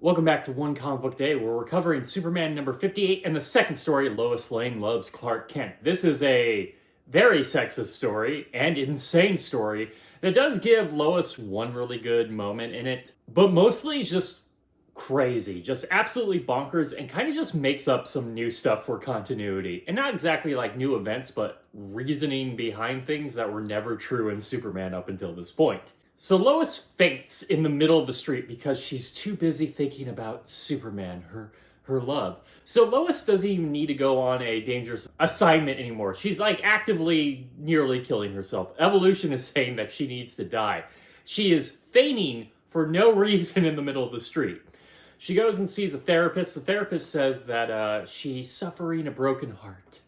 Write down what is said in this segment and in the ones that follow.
Welcome back to One Comic Book Day, where we're covering Superman number 58 and the second story, Lois Lane Loves Clark Kent. This is a very sexist story and insane story that does give Lois one really good moment in it, but mostly just crazy, just absolutely bonkers, and kind of just makes up some new stuff for continuity. And not exactly like new events, but reasoning behind things that were never true in Superman up until this point. So Lois faints in the middle of the street because she's too busy thinking about Superman, her love. So Lois doesn't even need to go on a dangerous assignment anymore. She's like actively nearly killing herself. Evolution is saying that she needs to die. She is fainting for no reason in the middle of the street. She goes and sees a therapist. The therapist says that she's suffering a broken heart.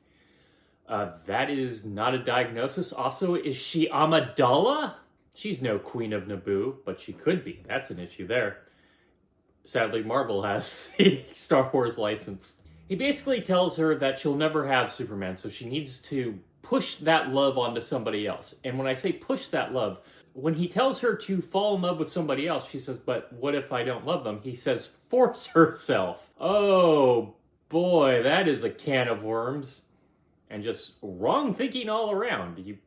That is not a diagnosis. Also, is she Amidala? She's no Queen of Naboo, but she could be. That's an issue there. Sadly, Marvel has the Star Wars license. He basically tells her that she'll never have Superman, so she needs to push that love onto somebody else. And when I say push that love, when he tells her to fall in love with somebody else, she says, but what if I don't love them? He says, force herself. Oh boy, that is a can of worms. And just wrong thinking all around. You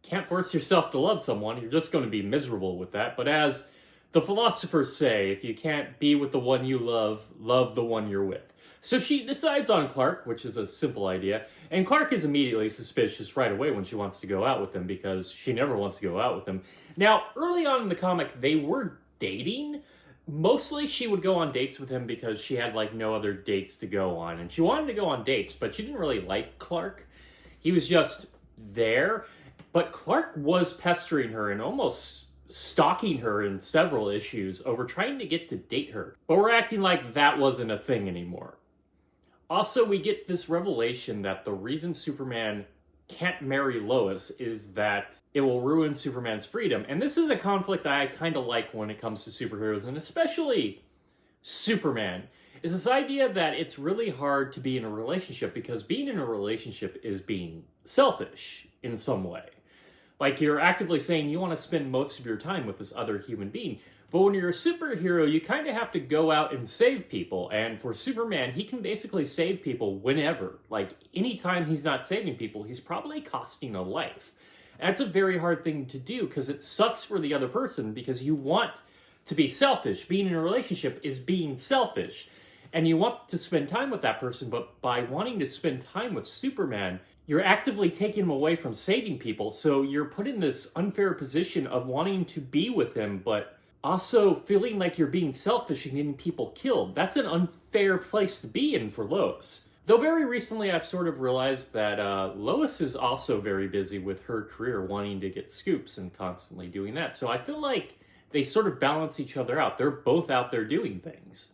can't force yourself to love someone. You're just going to be miserable with that. But as the philosophers say, if you can't be with the one you love, love the one you're with. So she decides on Clark, which is a simple idea. And Clark is immediately suspicious right away when she wants to go out with him because she never wants to go out with him. Now, early on in the comic, they were dating. Mostly she would go on dates with him because she had like no other dates to go on. And she wanted to go on dates, but she didn't really like Clark. He was just there. But Clark was pestering her and almost stalking her in several issues over trying to get to date her. But we're acting like that wasn't a thing anymore. Also, we get this revelation that the reason Superman can't marry Lois is that it will ruin Superman's freedom. And this is a conflict I kind of like when it comes to superheroes, and especially Superman, is this idea that it's really hard to be in a relationship because being in a relationship is being selfish in some way. Like, you're actively saying you want to spend most of your time with this other human being. But when you're a superhero, you kind of have to go out and save people. And for Superman, he can basically save people whenever. Like, anytime he's not saving people, he's probably costing a life. That's a very hard thing to do because it sucks for the other person because you want to be selfish. Being in a relationship is being selfish. And you want to spend time with that person, but by wanting to spend time with Superman, you're actively taking him away from saving people, so you're put in this unfair position of wanting to be with him, but also feeling like you're being selfish and getting people killed. That's an unfair place to be in for Lois. Though very recently I've sort of realized that Lois is also very busy with her career, wanting to get scoops and constantly doing that. So I feel like they sort of balance each other out. They're both out there doing things.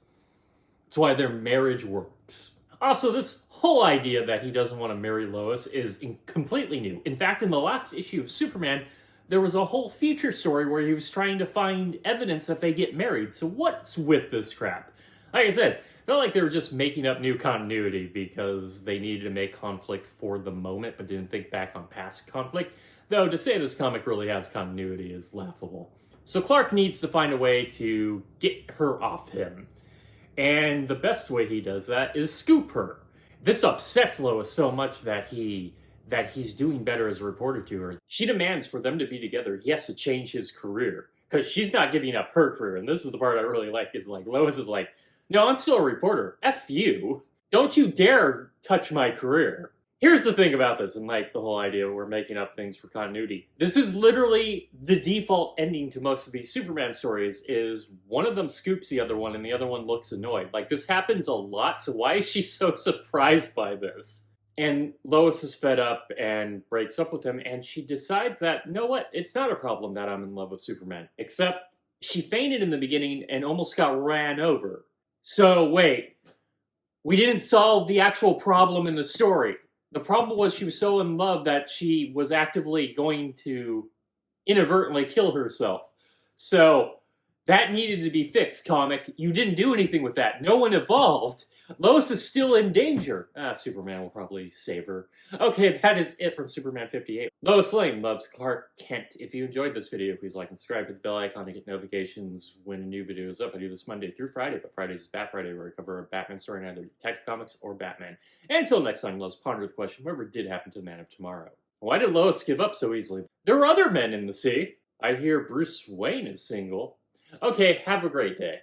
That's why their marriage works. Also, this whole idea that he doesn't want to marry Lois is completely new. In fact, in the last issue of Superman, there was a whole future story where he was trying to find evidence that they get married. So what's with this crap? Like I said, I felt like they were just making up new continuity because they needed to make conflict for the moment, but didn't think back on past conflict. Though, to say this comic really has continuity is laughable. So Clark needs to find a way to get her off him. And the best way he does that is scoop her. This upsets Lois so much that he's doing better as a reporter to her. She demands for them to be together. He has to change his career because she's not giving up her career. And this is the part I really like is like Lois is like, no, I'm still a reporter. F you. Don't you dare touch my career. Here's the thing about this, and like the whole idea we're making up things for continuity. This is literally the default ending to most of these Superman stories is one of them scoops the other one and the other one looks annoyed. Like, this happens a lot, so why is she so surprised by this? And Lois is fed up and breaks up with him, and she decides that, you know what, it's not a problem that I'm in love with Superman. Except she fainted in the beginning and almost got ran over. So wait, we didn't solve the actual problem in the story. The problem was she was so in love that she was actively going to inadvertently kill herself. So That needed to be fixed, comic. You didn't do anything with that. No one evolved. Lois is still in danger. Superman will probably save her. Okay, that is it from Superman 58. Lois Lane loves Clark Kent. If you enjoyed this video, please like and subscribe, hit the bell icon to get notifications when a new video is up. I do this Monday through Friday, but Fridays is Bat Friday, where I cover a Batman story in either Detective Comics or Batman. And until next time, let's ponder the question, whatever did happen to the Man of Tomorrow? Why did Lois give up so easily? There were other men in the sea. I hear Bruce Wayne is single. Okay, have a great day.